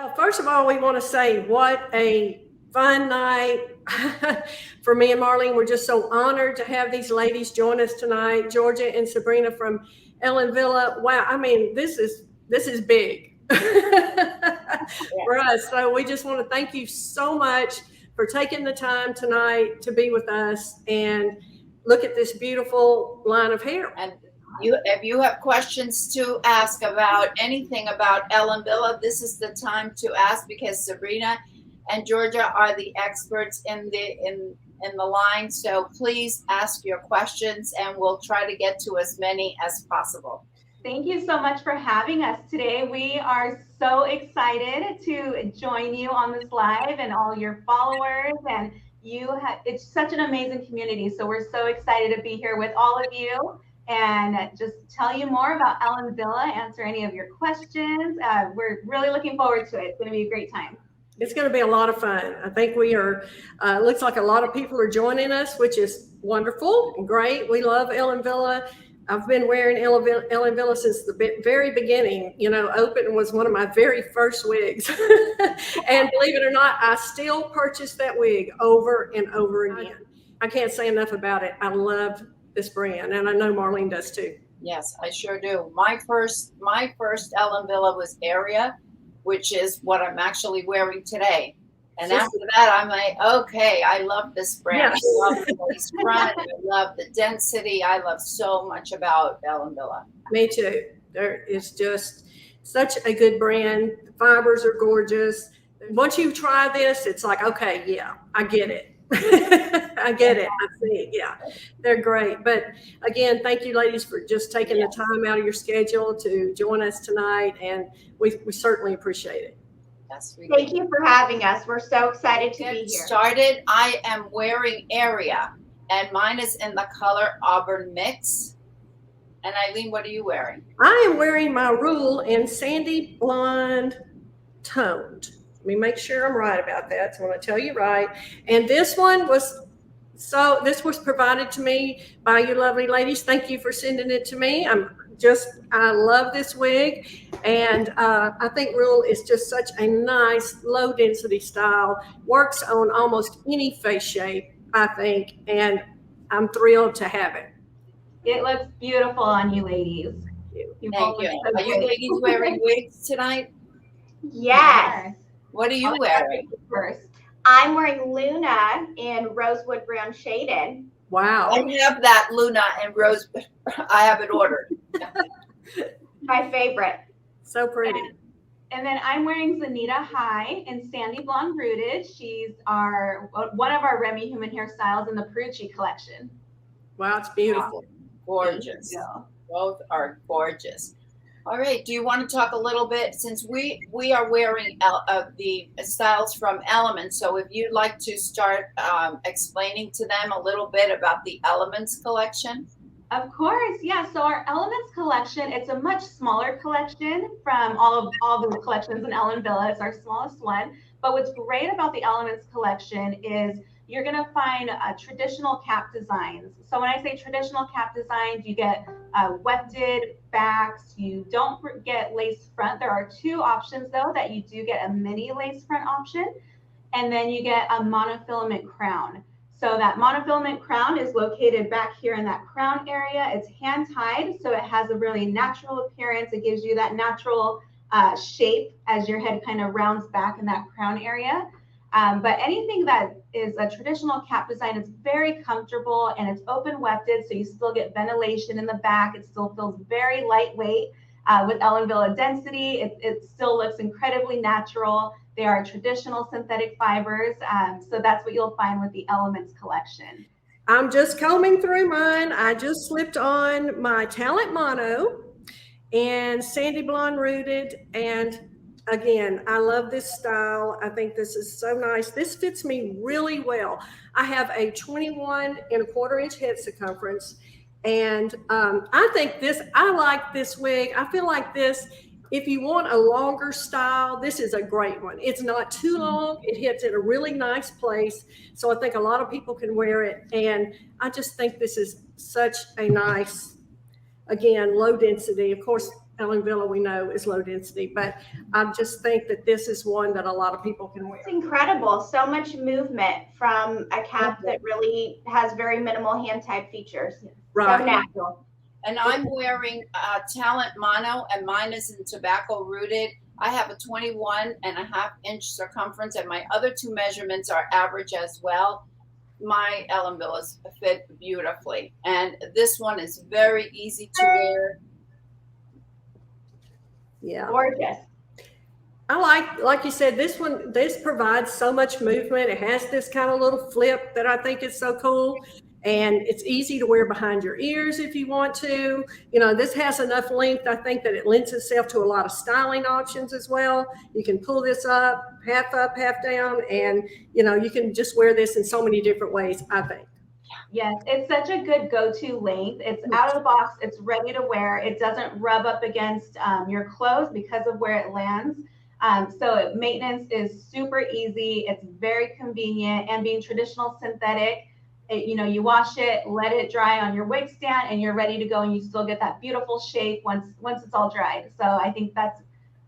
Well, first of all, we want to say what a fun night for me and Marlene. We're just so honored to have these ladies join us tonight, Jorgia and Sabrina from Ellen Wille. Wow, I mean, this is big for us. So we just want to thank you so much for taking the time tonight to be with us and look at this beautiful line of hair. And if you have questions to ask about anything about Ellen Wille, this is the time to ask, because Sabrina and Jorgia are the experts in the line. So please ask your questions and we'll try to get to as many as possible. Thank you so much for having us today. We are so excited to join you on this live and all your followers, and it's such an amazing community. So we're so excited to be here with all of you and just tell you more about Ellen Wille, answer any of your questions. We're really looking forward to it. It's going to be a great time. It's going to be a lot of fun. I think we are, looks like a lot of people are joining us, which is wonderful and great. We love Ellen Wille. I've been wearing Ellen Wille since the very beginning. You know, Open was one of my very first wigs. And believe it or not, I still purchase that wig over and over again. I can't say enough about it. I love this brand, and I know Marlene does too. Yes, I sure do. My first Ellen Wille was Area, which is what I'm actually wearing today. And after that, I'm like, okay, I love this brand. Yes. I love the lace front. I love the density. I love so much about Ellen Wille. Me too. There is just such a good brand. The fibers are gorgeous. Once you try this, it's like, okay, yeah, I get it. I get it. I see. Yeah, they're great. But again, thank you, ladies, for just taking the time out of your schedule to join us tonight. And we certainly appreciate it. Yes, thank you for having us. We're so excited to be here. Started. I am wearing Area, and mine is in the color Auburn Mix. And Eileen, what are you wearing? I am wearing my Rule in Sandy Blonde Toned. Let me make sure I'm right about that. So I want to tell you right. And this one was provided to me by you lovely ladies. Thank you for sending it to me. I love this wig. And I think Rule is just such a nice low density style. Works on almost any face shape, I think. And I'm thrilled to have it. It looks beautiful on you ladies. Thank you. Are you ladies wearing wigs tonight? Yes. What are you wearing? First, I'm wearing Luna in Rosewood Brown Shaded. Wow. I have that Luna and Rosewood. I have it ordered. My favorite. So pretty. And then I'm wearing Zanita High in Sandy Blonde Rooted. She's one of our Remy Human hairstyles in the Perucci collection. Wow, it's beautiful. Gorgeous. Both are gorgeous. All right. Do you want to talk a little bit, since we are wearing the styles from Element? So if you'd like to start explaining to them a little bit about the Elements collection. Of course, yeah. So our Elements collection, it's a much smaller collection from all the collections in Ellen Wille. It's our smallest one. But what's great about the Elements collection is you're going to find traditional cap designs. So when I say traditional cap designs, you get wefted backs. You don't get lace front. There are two options, though, that you do get a mini lace front option. And then you get a monofilament crown. So that monofilament crown is located back here in that crown area. It's hand tied, so it has a really natural appearance. It gives you that natural shape as your head kind of rounds back in that crown area. But anything that is a traditional cap design is very comfortable, and it's open wefted, so you still get ventilation in the back. It still feels very lightweight. With Ellen Wille density, it still looks incredibly natural. They are traditional synthetic fibers, so that's what you'll find with the Elements collection. I'm just combing through mine. I just slipped on my Talent Mono and Sandy Blonde Rooted, and again, I love this style. I think this is so nice. This fits me really well. I have a 21¼ inch head circumference, and I like this wig. I feel like this, if you want a longer style, this is a great one. It's not too long. It hits in a really nice place. So I think a lot of people can wear it. And I just think this is such a nice, again, low density. Of course, Ellen Wille we know is low density, but I just think that this is one that a lot of people can wear. It's incredible. So much movement from a cap that really has very minimal hand type features. Right. So natural. And I'm wearing Talent Mono, and mine is in tobacco rooted. I have a 21.5-inch circumference, and my other two measurements are average as well. My Ellen Wille fit beautifully, and this one is very easy to wear. Yeah. Gorgeous. I like you said, this provides so much movement. It has this kind of little flip that I think is so cool. And it's easy to wear behind your ears if you want to. You know, this has enough length, I think, that it lends itself to a lot of styling options as well. You can pull this up, half down, and, you know, you can just wear this in so many different ways, I think. Yes, it's such a good go-to length. It's out of the box. It's ready to wear. It doesn't rub up against your clothes because of where it lands. So maintenance is super easy. It's very convenient, and being traditional synthetic, you know, you wash it, let it dry on your wig stand, and you're ready to go, and you still get that beautiful shape once it's all dried. So I think that's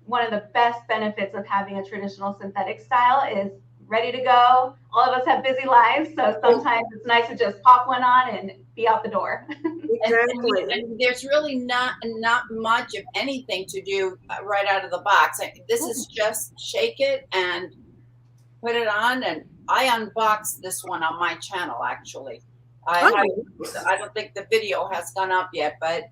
one of the best benefits of having a traditional synthetic style is ready to go. All of us have busy lives, so sometimes it's nice to just pop one on and be out the door. Exactly. And there's really not much of anything to do right out of the box. This is just shake it and put it on, and I unboxed this one on my channel, actually. I don't think the video has gone up yet, but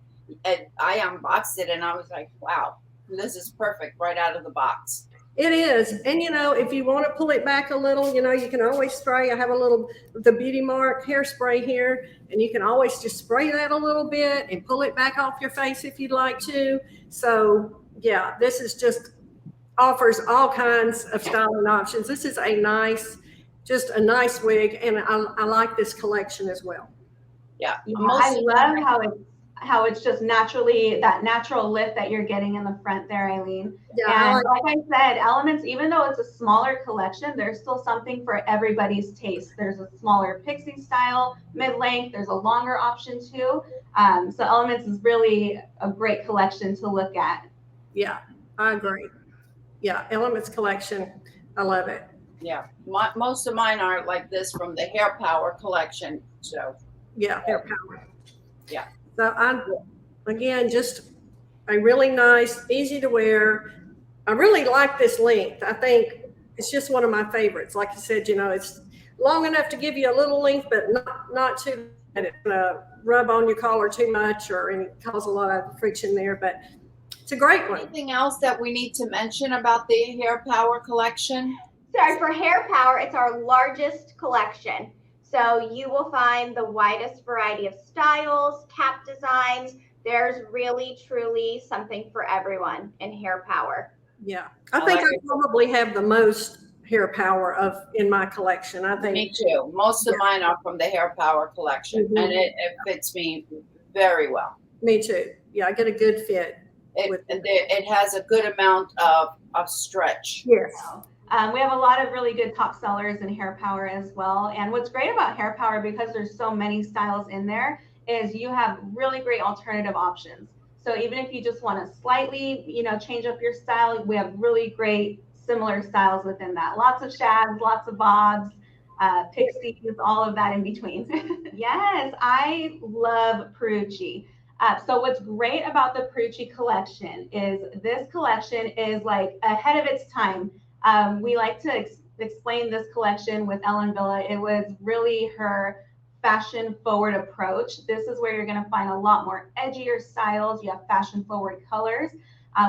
I unboxed it, and I was like, wow, this is perfect right out of the box. It is. And, you know, if you want to pull it back a little, you know, you can always spray. I have the Beauty Mark hairspray here, and you can always just spray that a little bit and pull it back off your face if you'd like to. So, yeah, this is just offers all kinds of styling options. This is just a nice wig, and I like this collection as well. Yeah, I love how it's just naturally that natural lift that you're getting in the front there, Eileen. Yeah, and like I said, Elements, even though it's a smaller collection, there's still something for everybody's taste. There's a smaller pixie style, mid-length. There's a longer option too. So Elements is really a great collection to look at. Yeah, I agree. Yeah, Elements collection, I love it. Yeah, most of mine are like this from the Hair Power collection. So yeah, Hair Power. Yeah. So again, just a really nice, easy to wear. I really like this length. I think it's just one of my favorites. Like you said, you know, it's long enough to give you a little length, but not too that it's gonna rub on your collar too much and cause a lot of friction there. But it's a great one. Anything else that we need to mention about the Hair Power collection? Sorry, for Hair Power, it's our largest collection. So you will find the widest variety of styles, cap designs. There's really, truly something for everyone in Hair Power. Yeah, I think I probably have the most Hair Power in my collection. I think me too. Most of mine are from the Hair Power collection, and it fits me very well. Me too. Yeah, I get a good fit. It has a good amount of stretch. Yes. We have a lot of really good top sellers in Hair Power as well. And what's great about Hair Power, because there's so many styles in there, is you have really great alternative options. So even if you just want to slightly, you know, change up your style, we have really great similar styles within that. Lots of shags, lots of bobs, pixies, all of that in between. Yes, I love Perucci. So what's great about the Perucci collection is this collection is like ahead of its time. We like to explain this collection with Ellen Wille. It was really her fashion forward approach. This is where you're going to find a lot more edgier styles. You have fashion forward colors.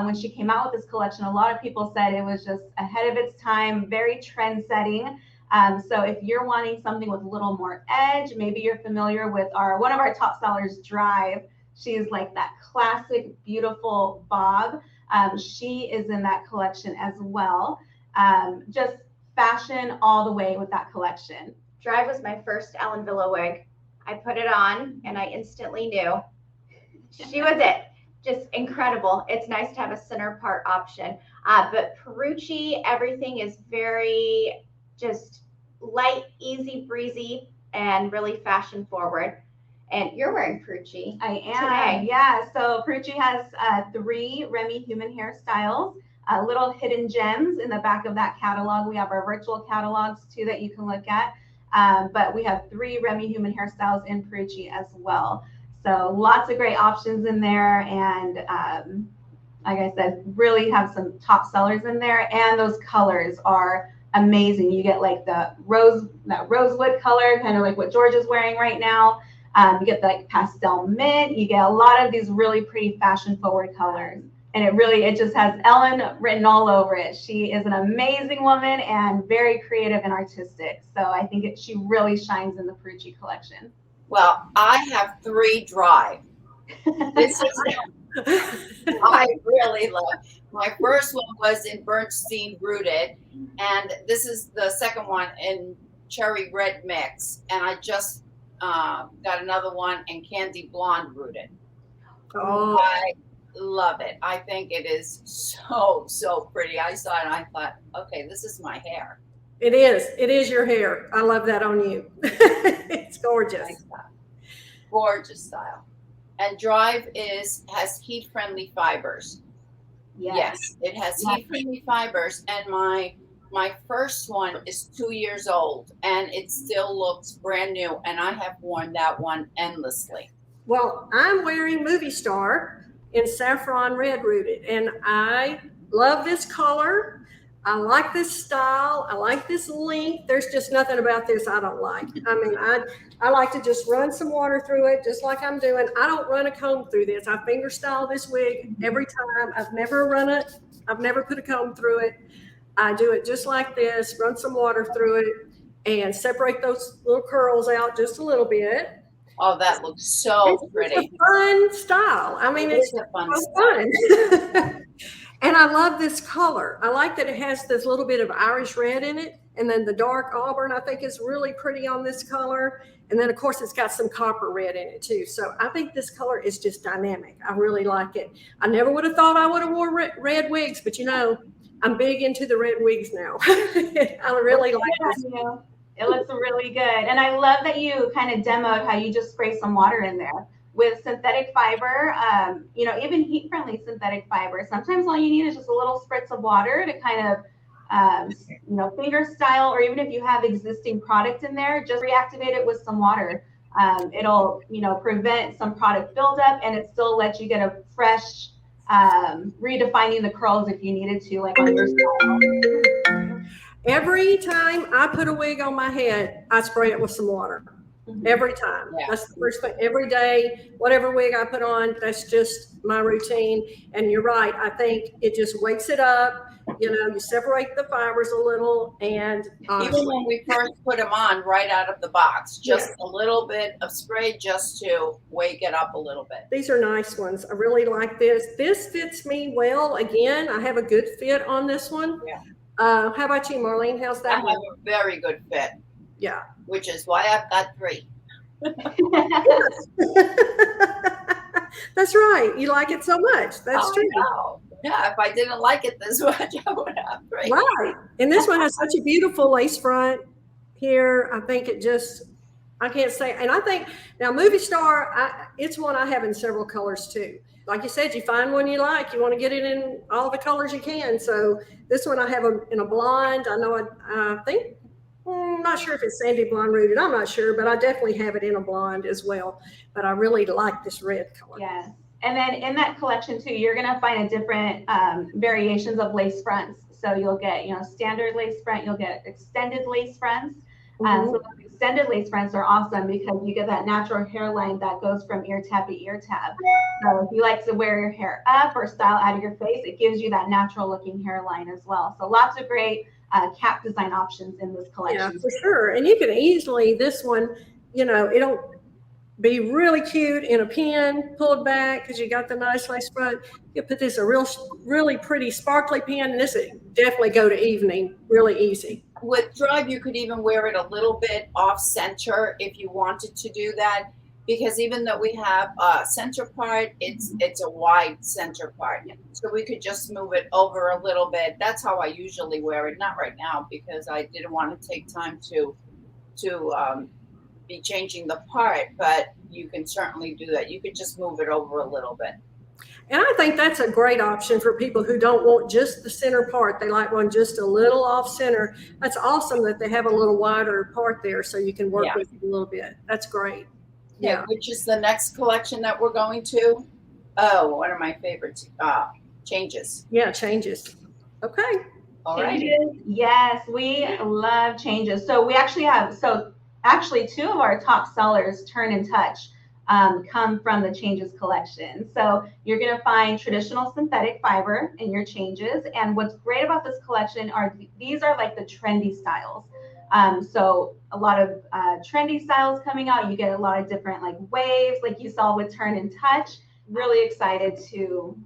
When she came out with this collection, a lot of people said it was just ahead of its time, very trend setting. So if you're wanting something with a little more edge, maybe you're familiar with one of our top sellers, Drive. She's like that classic, beautiful bob. She is in that collection as well. Just fashion all the way with that collection. Drive was my first Ellen Wille wig. I put it on and I instantly knew she was it. Just incredible. It's nice to have a center part option. But Perucci, everything is very just light, easy breezy, and really fashion forward. And you're wearing Perucci. I am, yeah. So Perucci has 3 Remy human hairstyles, little hidden gems in the back of that catalog. We have our virtual catalogs too that you can look at. But we have 3 Remy human hairstyles in Perucci as well. So lots of great options in there. And like I said, really have some top sellers in there. And those colors are amazing. You get like that rosewood color, kind of like what Georgia's wearing right now. You get like pastel mint. You get a lot of these really pretty fashion forward colors. And it just has Ellen written all over it. She is an amazing woman and very creative and artistic. So I think she really shines in the Perucci collection. Well, I have 3 Drive. This is I really love. My first one was in Bernstein Rooted, and this is the second one in Cherry Red Mix. And I just got another one in Candy Blonde Rooted. Oh, I love it. I think it is so pretty. I saw it and I thought, okay, this is my hair. it is. It is your hair. I love that on you. It's gorgeous. Gorgeous style. And Drive has heat-friendly fibers. Yes, it has heat-friendly fibers. And my first one is 2 years old, and it still looks brand new. And I have worn that one endlessly. Well, I'm wearing Movie Star in Saffron Red Rooted, and I love this color. I like this style. I like this length. There's just nothing about this I don't like. I mean, I like to just run some water through it, just like I'm doing. I don't run a comb through this. I finger style this wig every time. I've never run it. I've never put a comb through it. I do it just like this, run some water through it, and separate those little curls out just a little bit. Oh, that looks so pretty. It's a fun style. I mean, it's a fun fun. And I love this color. I like that it has this little bit of Irish red in it. And then the dark auburn, I think, is really pretty on this color. And then, of course, it's got some copper red in it, too. So I think this color is just dynamic. I really like it. I never would have thought I would have worn red wigs, but, you know, I'm big into the red wigs now. I really like this. It looks really good. And I love that you kind of demoed how you just spray some water in there. With synthetic fiber, you know, even heat-friendly synthetic fiber, sometimes all you need is just a little spritz of water to kind of, you know, finger style, or even if you have existing product in there, just reactivate it with some water. It'll, you know, prevent some product buildup, and it still lets you get a fresh, redefining the curls if you needed to, like on your style. Every time I put a wig on my head, I spray it with some water. Every time. Yeah. That's the first thing. Every day, whatever wig I put on, that's just my routine. And you're right. I think it just wakes it up. You know, you separate the fibers a little, and even when we first put them on right out of the box, just a little bit of spray just to wake it up a little bit. These are nice ones. I really like this. This fits me well. Again, I have a good fit on this one. Yeah. How about you, Marlene? How's that? I have a very good fit. Yeah. Which is why I've got 3. That's right. You like it so much. That's true. No. Yeah, if I didn't like it this much, I would have 3. Right. And this one has such a beautiful lace front here. I think it just, I can't say. And I think now Movie Star, it's one I have in several colors too. Like you said, you find one you like, you want to get it in all the colors you can. So this one I have in a blonde. I know, I think, I'm not sure if it's sandy blonde rooted. I'm not sure, but I definitely have it in a blonde as well. But I really like this red color. Yes. And then in that collection too, you're going to find a different variations of lace fronts. So you'll get, you know, standard lace front, you'll get extended lace fronts. So those extended lace fronts are awesome because you get that natural hairline that goes from ear tab to ear tab. So if you like to wear your hair up or style out of your face, it gives you that natural looking hairline as well. So lots of great cap design options in this collection. Yeah, for sure. And you can easily, this one, you know, it'll be really cute in a pin, pulled back because you got the nice lace front. You put this really pretty sparkly pin, and this would definitely go to evening really easy. With Drive, you could even wear it a little bit off center if you wanted to do that, because even though we have a center part, it's a wide center part. So we could just move it over a little bit. That's how I usually wear it. Not right now because I didn't want to take time to be changing the part, but you can certainly do that. You could just move it over a little bit. And I think that's a great option for people who don't want just the center part. They like one just a little off center. That's awesome that they have a little wider part there so you can work Yeah. with it a little bit. That's great. Okay, Yeah. which is the next collection that we're going to? Oh, one of my favorites. Changes. Yeah, changes. Okay. All right. Changes, yes, we love changes. So we actually have, two of our top sellers, Turn and Touch, come from the changes collection. So you're going to find traditional synthetic fiber in your changes. And what's great about this collection are these are like the trendy styles. So a lot of trendy styles coming out. You get a lot of different like waves, like you saw with Turn and Touch. Really excited to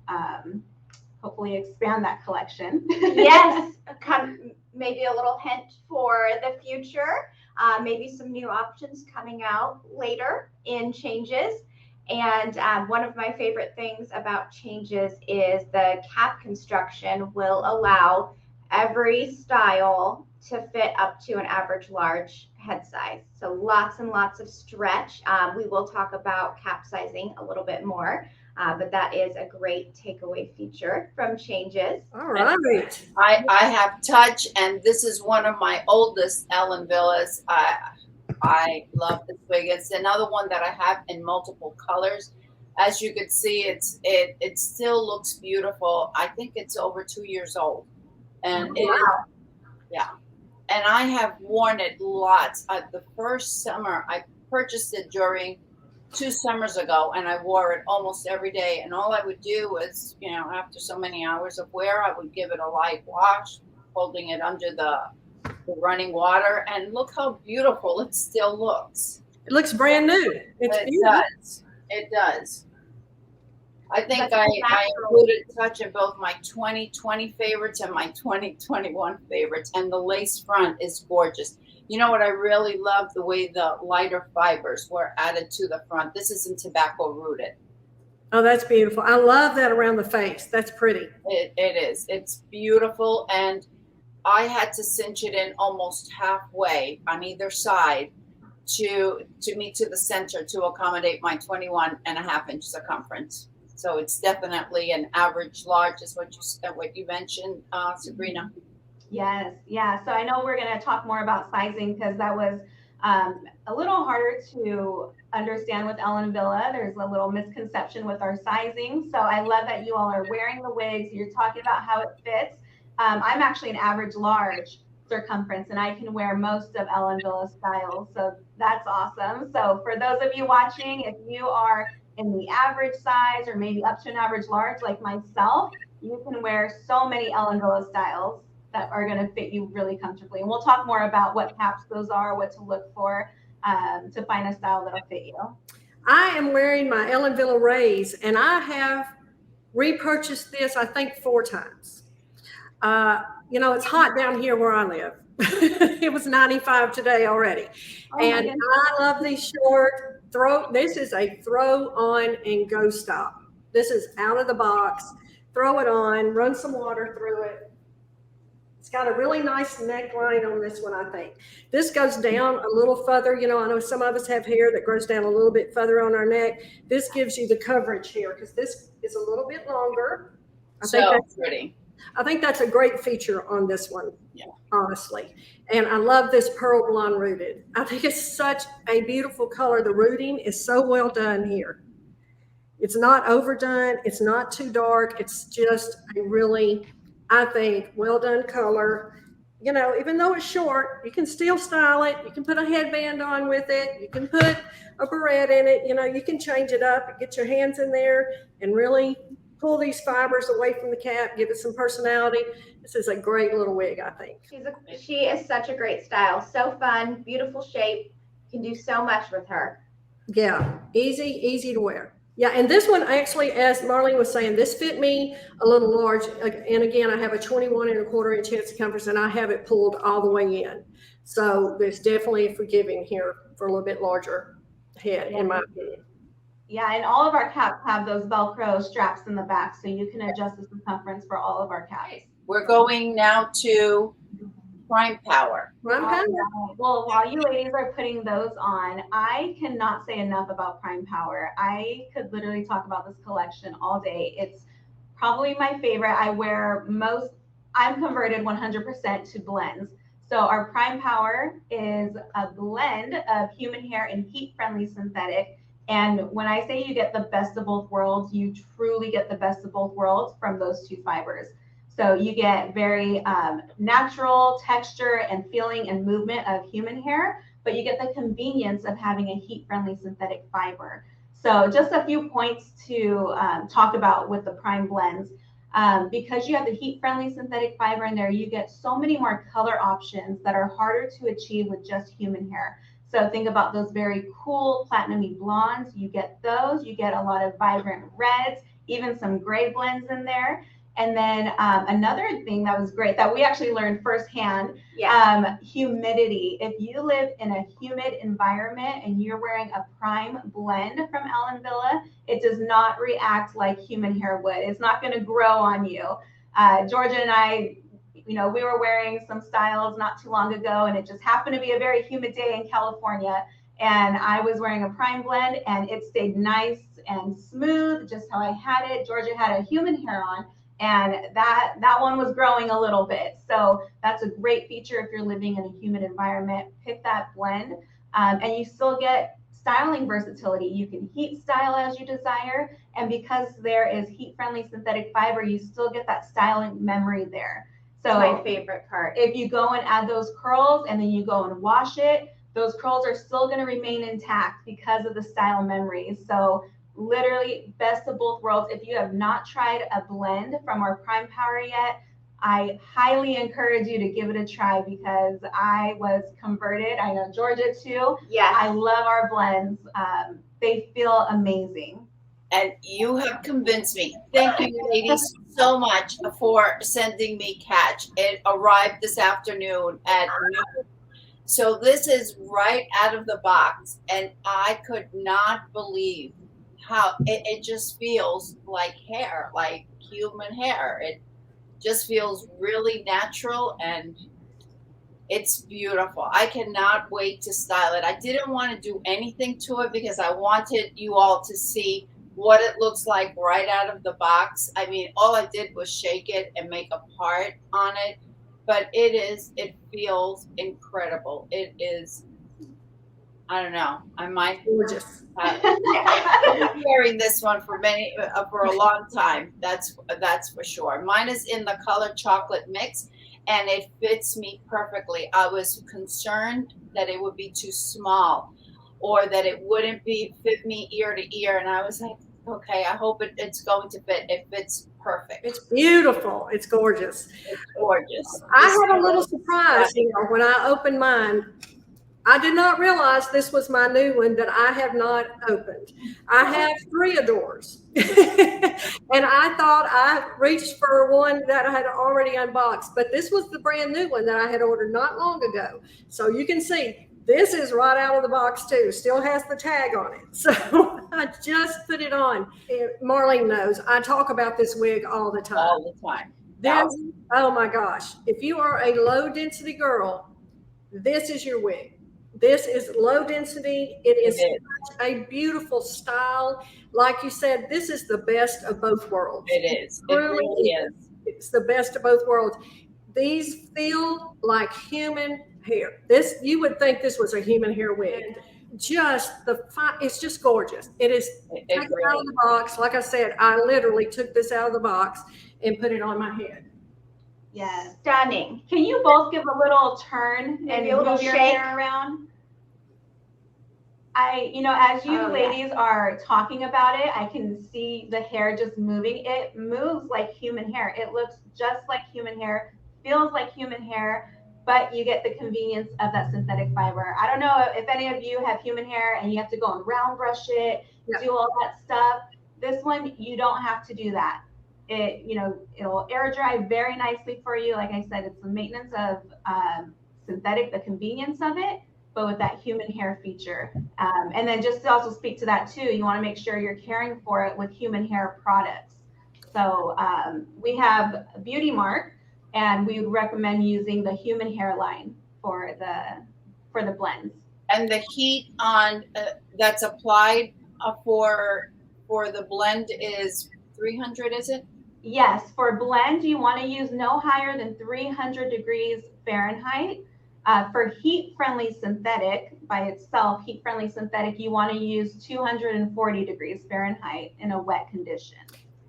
hopefully expand that collection. Yes, maybe a little hint for the future. Maybe some new options coming out later in changes. And one of my favorite things about changes is the cap construction will allow every style to fit up to an average large head size. So lots and lots of stretch. We will talk about cap sizing a little bit more, but that is a great takeaway feature from changes. All right. I have Touch, and this is one of my oldest Ellen Willes. I love this wig. It's another one that I have in multiple colors. As you can see, it still looks beautiful. I think it's over 2 years old, and Wow. yeah. And I have worn it lots. The first summer, I purchased it during 2 summers ago, and I wore it almost every day. And all I would do was, after so many hours of wear, I would give it a light wash, holding it under the running water. And look how beautiful it still looks. It looks brand new. It's It beautiful. does. It does. I think That's I natural. included Touch in both my 2020 favorites and my 2021 favorites. And the lace front is gorgeous. You know what I really love? The way the lighter fibers were added to the front. This isn't tobacco rooted. Oh, that's beautiful. I love that around the face. That's pretty. It is. It's beautiful. And I had to cinch it in almost halfway on either side to meet to the center to accommodate my 21.5-inch circumference. So it's definitely an average large, is what you mentioned, Sabrina. Yes, yeah. So I know we're going to talk more about sizing because that was a little harder to understand with Ellen Wille. There's a little misconception with our sizing. So I love that you all are wearing the wigs. You're talking about how it fits. I'm actually an average large circumference, and I can wear most of Ellen Wille styles. So that's awesome. So for those of you watching, if you are in the average size or maybe up to an average large like myself, you can wear so many Ellen Wille styles that are going to fit you really comfortably. And we'll talk more about what caps those are, what to look for to find a style that'll fit you. I am wearing my Ellen Wille Rays, and I have repurchased this, I think, 4 times. It's hot down here where I live. It was 95 today already. Oh, And I love these short this is a throw on and go style. This is out of the box. Throw it on, run some water through it. It's got a really nice neckline on this one, I think. This goes down a little further. I know some of us have hair that grows down a little bit further on our neck. This gives you the coverage here because this is a little bit longer. I think that's a great feature on this one, honestly. And I love this pearl blonde rooted. I think it's such a beautiful color. The rooting is so well done here. It's not overdone. It's not too dark. It's just a really, I think, well done color. Even though it's short, you can still style it. You can put a headband on with it. You can put a barrette in it. You can change it up and get your hands in there and really pull these fibers away from the cap, give it some personality. This is a great little wig, I think. She is such a great style. So fun, beautiful shape. You can do so much with her. Yeah, easy to wear. Yeah, and this one actually, as Marlene was saying, this fit me a little large. And again, I have a 21.25 inch head circumference, and I have it pulled all the way in. So there's definitely a forgiving here for a little bit larger head, in my opinion. Yeah, and all of our caps have those Velcro straps in the back, so you can adjust the circumference for all of our caps. We're going now to Prime Power. Prime Power. Right. Well, while you ladies are putting those on, I cannot say enough about Prime Power. I could literally talk about this collection all day. It's probably my favorite. I'm converted 100% to blends. So our Prime Power is a blend of human hair and heat-friendly synthetic. And when I say you get the best of both worlds, you truly get the best of both worlds from those two fibers. So you get very natural texture and feeling and movement of human hair, but you get the convenience of having a heat-friendly synthetic fiber. So just a few points to talk about with the Prime blends. Because you have the heat-friendly synthetic fiber in there, you get so many more color options that are harder to achieve with just human hair. So think about those very cool platinum-y blondes. You get those. You get a lot of vibrant reds, even some gray blends in there. And then another thing that was great that we actually learned firsthand, humidity. If you live in a humid environment and you're wearing a Prime blend from Ellen Wille, it does not react like human hair would. It's not going to grow on you. Jorgia and I, we were wearing some styles not too long ago, and it just happened to be a very humid day in California. And I was wearing a Prime blend, and it stayed nice and smooth, just how I had it. Jorgia had a human hair on, and that one was growing a little bit. So that's a great feature if you're living in a humid environment. Pick that blend, and you still get styling versatility. You can heat style as you desire, and because there is heat-friendly synthetic fiber, you still get that styling memory there. So my favorite part. If you go and add those curls and then you go and wash it, those curls are still going to remain intact because of the style memory. So literally best of both worlds. If you have not tried a blend from our Prime Power yet, I highly encourage you to give it a try because I was converted. I know Jorgia too. Yes. I love our blends. They feel amazing. And you have convinced me. Thank you, ladies, so much for sending me Catch. It arrived this afternoon at noon. So this is right out of the box, and I could not believe how it just feels like hair, like human hair. It just feels really natural, and it's beautiful. I cannot wait to style it. I didn't want to do anything to it because I wanted you all to see what it looks like right out of the box. I mean, all I did was shake it and make a part on it, but it feels incredible. It is, I don't know, I might Gorgeous. I've been wearing this one for a long time. That's for sure. Mine is in the color chocolate mix, and it fits me perfectly. I was concerned that it would be too small, or that it wouldn't fit me ear to ear, and I was like, okay, I hope it's going to fit. It fits perfect. It's beautiful. It's gorgeous. It's gorgeous. I had a little surprise, when I opened mine. I did not realize this was my new one that I have not opened. I have 3 Adores. And I thought I reached for one that I had already unboxed, but this was the brand new one that I had ordered not long ago. So you can see this is right out of the box too. Still has the tag on it. So I just put it on. Marlene knows I talk about this wig all the time. All the time. Oh my gosh. If you are a low density girl, this is your wig. This is low density. It is such a beautiful style. Like you said, this is the best of both worlds. It is. It really is. It's the best of both worlds. These feel like human hair. You would think this was a human hair wig. It's just gorgeous. It is taken out of the box. Like I said, I literally took this out of the box and put it on my head. Yes. Stunning. Can you both give a little turn and a little move your shake hair around? As you ladies are talking about it, I can see the hair just moving. It moves like human hair. It looks just like human hair, feels like human hair, but you get the convenience of that synthetic fiber. I don't know if any of you have human hair and you have to go and round brush it, do all that stuff. This one, you don't have to do that. It'll air dry very nicely for you. Like I said, it's the maintenance of synthetic, the convenience of it, but with that human hair feature. And then just to also speak to that too, you want to make sure you're caring for it with human hair products. So we have Beauty Mark, And we would recommend using the human hairline for the blends. And the heat on that's applied for the blend is 300, is it? Yes, for blend, you want to use no higher than 300 degrees Fahrenheit. For heat-friendly synthetic by itself, heat-friendly synthetic, you want to use 240 degrees Fahrenheit in a wet condition.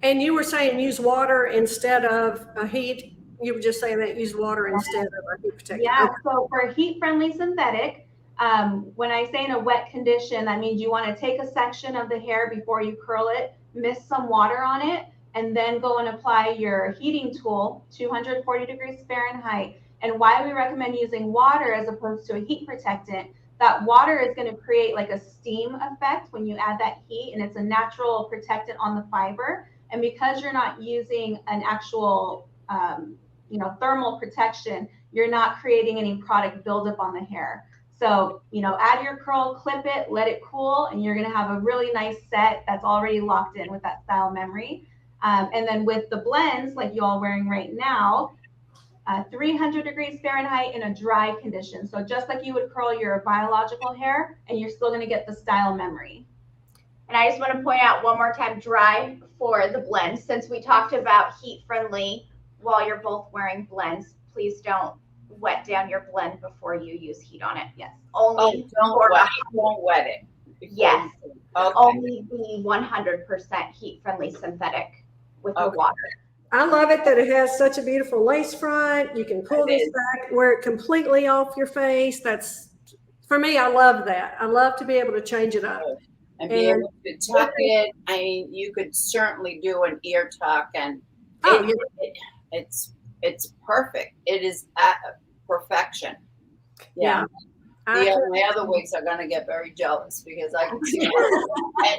And you were saying use water instead of a heat. You were just saying that use water instead of a heat protectant. Yeah, Okay. so for heat-friendly synthetic, when I say in a wet condition, that means you want to take a section of the hair before you curl it, mist some water on it, and then go and apply your heating tool, 240 degrees Fahrenheit. And why we recommend using water as opposed to a heat protectant, that water is going to create like a steam effect when you add that heat, and it's a natural protectant on the fiber. And because you're not using an actual, thermal protection, you're not creating any product buildup on the hair. So, add your curl, clip it, let it cool, and you're going to have a really nice set that's already locked in with that style memory. And then with the blends, like you all wearing right now, 300 degrees Fahrenheit in a dry condition. So just like you would curl your biological hair, and you're still going to get the style memory. And I just want to point out one more time, dry for the blends. Since we talked about heat friendly while you're both wearing blends, please don't wet down your blend before you use heat on it. Yes. Only don't wet it. Yes. Okay. Only the 100% heat friendly synthetic with the water. I love it that it has such a beautiful lace front. You can pull this back, wear it completely off your face. That's, for me, I love that. I love to be able to change it up. And be able to tuck it. I mean, you could certainly do an ear tuck, and it's perfect. It is at perfection. Yeah. My other wigs are going to get very jealous because I can see it.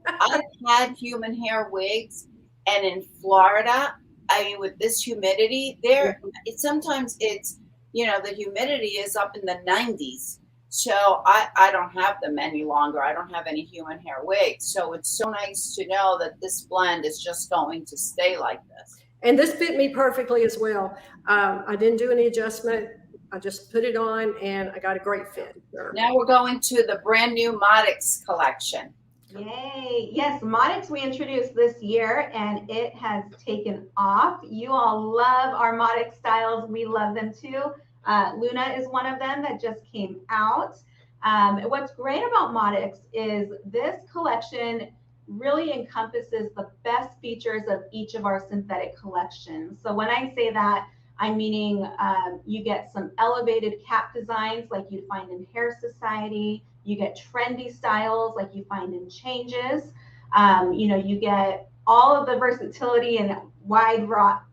I've had human hair wigs, and in Florida, I mean, with this humidity there, sometimes it's, the humidity is up in the 90s. So I don't have them any longer. I don't have any human hair wigs. So it's so nice to know that this blend is just going to stay like this. And this fit me perfectly as well. I didn't do any adjustment. I just put it on and I got a great fit. Now we're going to the brand new Modixx collection. Yay. Yes, Modixx we introduced this year and it has taken off. You all love our Modixx styles. We love them too. Luna is one of them that just came out. What's great about Modixx is this collection really encompasses the best features of each of our synthetic collections. So when I say that, I'm meaning you get some elevated cap designs like you'd find in Hair Society. You get trendy styles like you find in Changes. You get all of the versatility and wide variety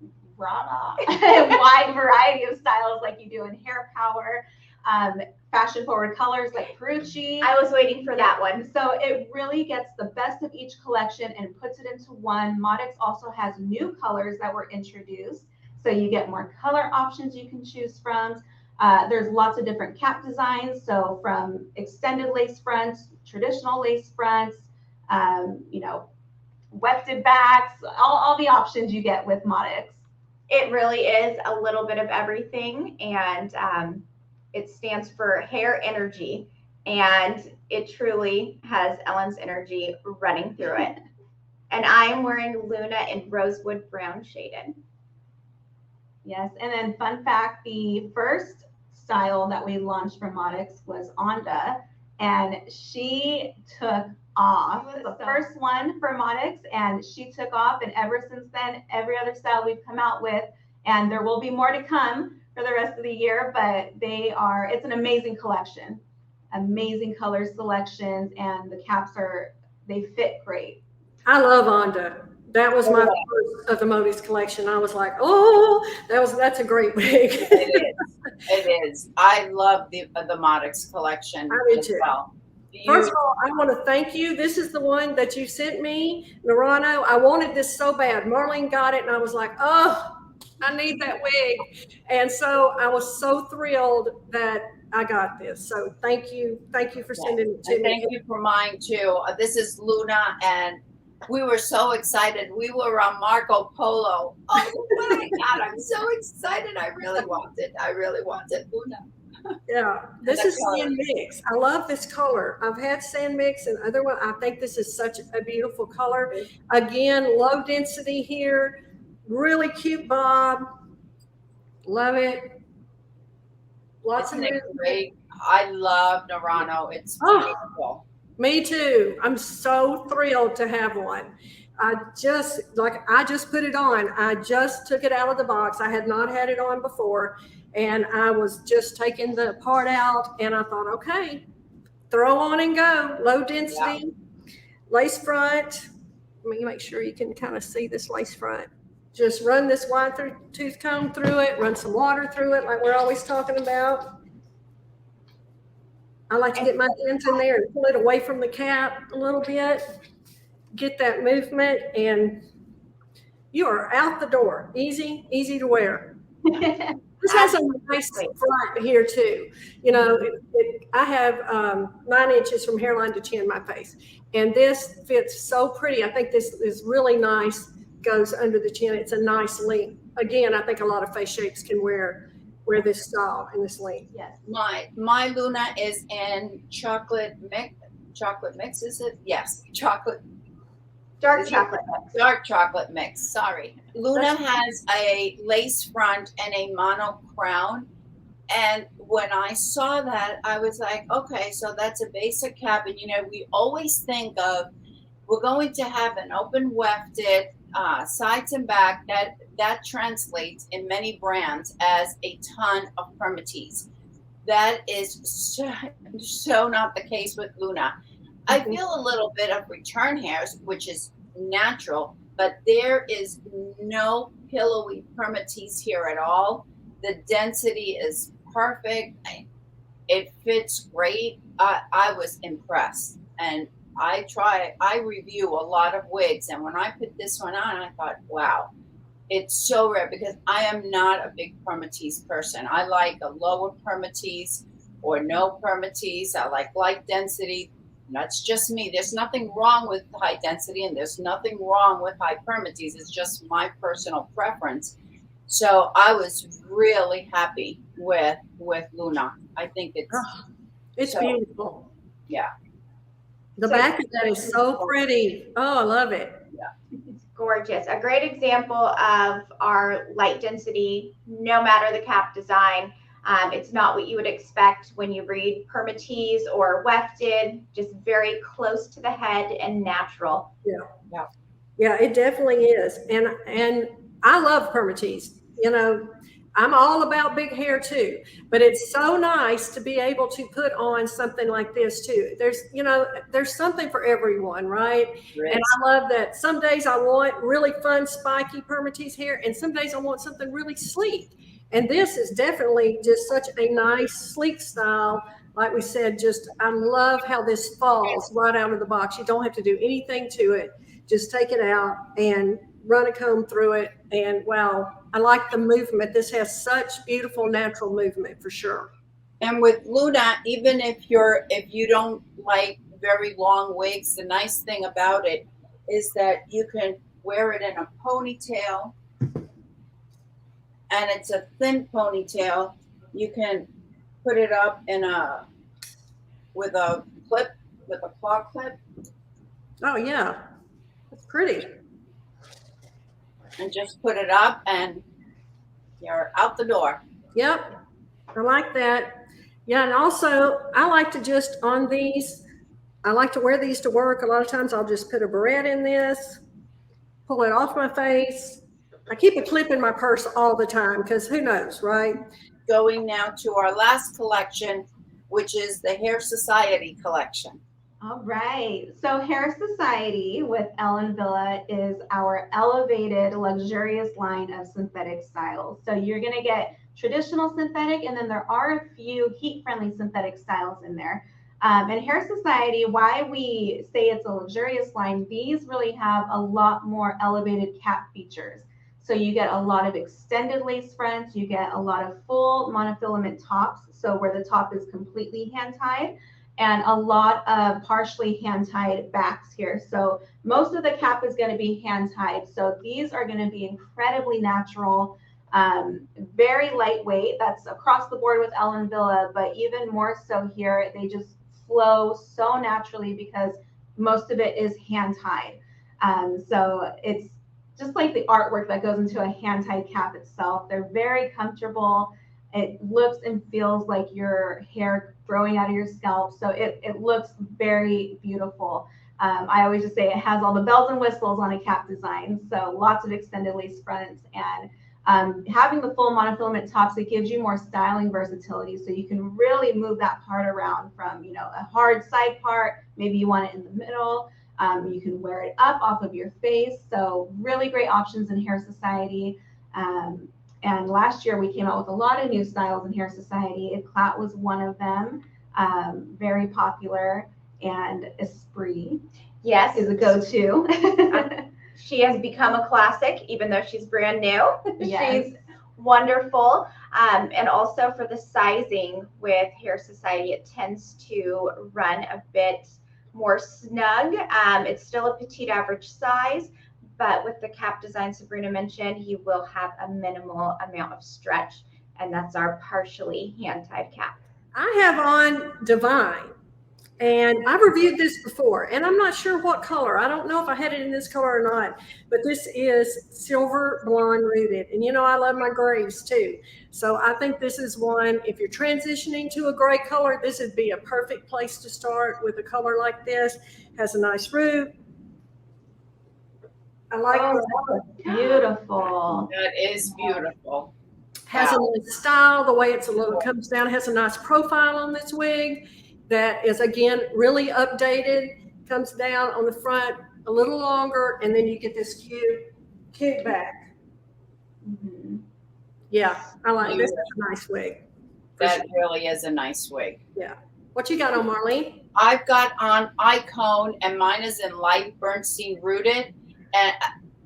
of styles like you do in Hair Power, fashion forward colors like Perucci. I was waiting for that one. So it really gets the best of each collection and puts it into one. Modixx also has new colors that were introduced. So you get more color options you can choose from. There's lots of different cap designs. So from extended lace fronts, traditional lace fronts, wefted backs, all the options you get with Modixx. It really is a little bit of everything, and it stands for hair energy, and it truly has Ellen's energy running through it. And I am wearing Luna in Rosewood Brown shaded. Yes, and then fun fact, the first style that we launched from Modixx was Onda, and she took off. The first one for Modixx, and she took off, and ever since then, every other style we've come out with, and there will be more to come for the rest of the year, but it's an amazing collection, amazing color selections, and the caps they fit great. I love Onda. That was my first of the Modixx collection. I was like, oh, that's a great wig. It is. I love the Modixx collection as well. First of all, I want to thank you. This is the one that you sent me, Narano. I wanted this so bad. Marlene got it, and I was like, oh, I need that wig. And so I was so thrilled that I got this. So thank you. Thank you for sending it to me. Thank you for mine too. This is Luna, and We were so excited. We were on Marco Polo. Oh my God, I'm so excited. I really want it. I really want it, Luna. Yeah, this the is color. sand mix. I love this color. I've had sand mix and other one. I think this is such a beautiful color. Again, low density here. Really cute bob. Love it. Lots Isn't of it movement. great? I love Norano. It's Oh. beautiful. Me too. I'm so thrilled to have one. I just put it on. I just took it out of the box. I had not had it on before, and I was just taking the part out, and I thought, okay, throw on and go. Low density, lace front. Let me make sure you can kind of see this lace front. Just run this wide tooth comb through it, run some water through it, like we're always talking about. I like to get my hands in there and pull it away from the cap a little bit, get that movement, and you are out the door. Easy, easy to wear. This has a nice front here too. You know, I have 9 inches from hairline to chin, my face, and this fits so pretty. I think this is really nice. Goes under the chin. It's a nice length. Again, I think a lot of face shapes can wear this style and this length. Yes. My Luna is in chocolate mix. Chocolate mix, is it? Yes, chocolate. Dark chocolate mix. Dark chocolate mix. Sorry. Luna has a lace front and a mono crown. And when I saw that, I was like, okay, so that's a basic cap. And, you know, we always think of, we're going to have an open wefted sides and back. That translates in many brands as a ton of permatease. That is so not the case with Luna. I feel a little bit of return hairs, which is natural, but there is no pillowy permatease here at all. The density is perfect. It fits great. I was impressed, and I review a lot of wigs, and when I put this one on, I thought, wow, it's so rare, because I am not a big permatease person. I like a lower permatease or no permatease. I like light density. That's just me. There's nothing wrong with high density, and there's nothing wrong with high permatease. It's just my personal preference. So I was really happy with Luna. I think it's so beautiful. Yeah. The back of that is so pretty. Oh, I love it. Yeah. It's gorgeous. A great example of our light density, no matter the cap design. It's not what you would expect when you read permatease or wefted, just very close to the head and natural. Yeah, it definitely is. And I love permatease. You know, I'm all about big hair too, but it's so nice to be able to put on something like this too. There's something for everyone, right? And I love that some days I want really fun, spiky permatease hair, and some days I want something really sleek. And this is definitely just such a nice, sleek style. Like we said, I love how this falls right out of the box. You don't have to do anything to it. Just take it out and run a comb through it. And wow, I like the movement. This has such beautiful natural movement for sure. And with Luna, even if you don't like very long wigs, the nice thing about it is that you can wear it in a ponytail, and it's a thin ponytail. You can put it up with a claw clip. Oh yeah, it's pretty. And just put it up, and you're out the door. Yep, I like that. Yeah, and also I like to just on these, I like to wear these to work. A lot of times I'll just put a barrette in this, pull it off my face. I keep a clip in my purse all the time because who knows, right? Going now to our last collection, which is the Hair Society collection. All right. So Hair Society with Ellen Wille is our elevated, luxurious line of synthetic styles. So you're going to get traditional synthetic, and then there are a few heat-friendly synthetic styles in there. And Hair Society, why we say it's a luxurious line, these really have a lot more elevated cap features. So you get a lot of extended lace fronts, you get a lot of full monofilament tops, so where the top is completely hand-tied. and a lot of partially hand-tied backs here. So most of the cap is going to be hand-tied. So these are going to be incredibly natural, very lightweight. That's across the board with Ellen Wille, but even more so here, they just flow so naturally because most of it is hand-tied. So it's just like the artwork that goes into a hand-tied cap itself. They're very comfortable. It looks and feels like your hair growing out of your scalp. So it looks very beautiful. I always just say it has all the bells and whistles on a cap design. So lots of extended lace fronts, and having the full monofilament tops, it gives you more styling versatility. So you can really move that part around from, you know, a hard side part. Maybe you want it in the middle. You can wear it up off of your face. So really great options in Hair Society. And last year we came out with a lot of new styles in Hair Society. Eclat was one of them, very popular, and Esprit Yes, is a go-to. she has become a classic, even though she's brand new. Yes. She's wonderful. And also for the sizing with Hair Society, it tends to run a bit more snug. It's still a petite average size, but with the cap design Sabrina mentioned, you will have a minimal amount of stretch, and that's our partially hand-tied cap. I have on Divine, and I've reviewed this before, and I'm not sure what color. I don't know if I had it in this color or not, but this is silver blonde rooted, and you know I love my grays too. So I think this is one, if you're transitioning to a gray color, this would be a perfect place to start with a color like this. Has a nice root. I like it. Beautiful. That is beautiful. Has a nice style, the way it's a little comes down, has a nice profile on this wig that is again really updated, comes down on the front a little longer, and then you get this cute back. Mm-hmm. Yeah, I like this. Is a nice wig. That really is a nice wig. Yeah. What you got on, Marlene? I've got on Icone, and mine is in light Bernstein rooted. And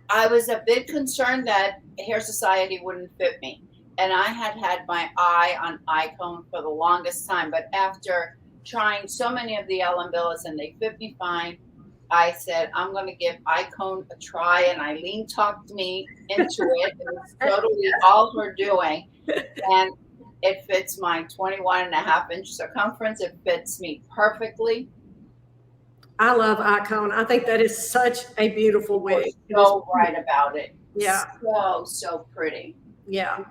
I was a bit concerned that Hair Society wouldn't fit me. And I had my eye on Icone for the longest time. But after trying so many of the Ellen Willes and they fit me fine, I said, I'm going to give Icone a try. And Eileen talked me into it. It was totally all her doing. And it fits my 21.5-inch circumference. It fits me perfectly. I love Icon. I think that is such a beautiful wig. You're so right about it. Yeah. So pretty. Yeah.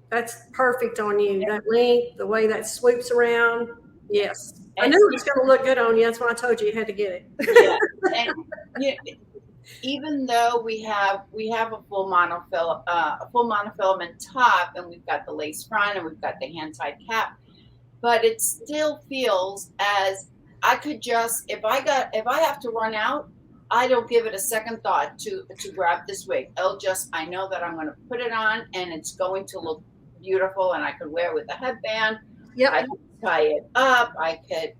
That's perfect on you. That length, the way that swoops around. Yes. I knew it was going to look good on you. That's why I told you you had to get it. Yeah. And even though we have a full monofilament top, and we've got the lace front and we've got the hand-tied cap, but it still feels as I could just, if I have to run out, I don't give it a second thought to grab this wig. I know that I'm going to put it on and it's going to look beautiful, and I could wear it with a headband. Yeah. I could tie it up. I could,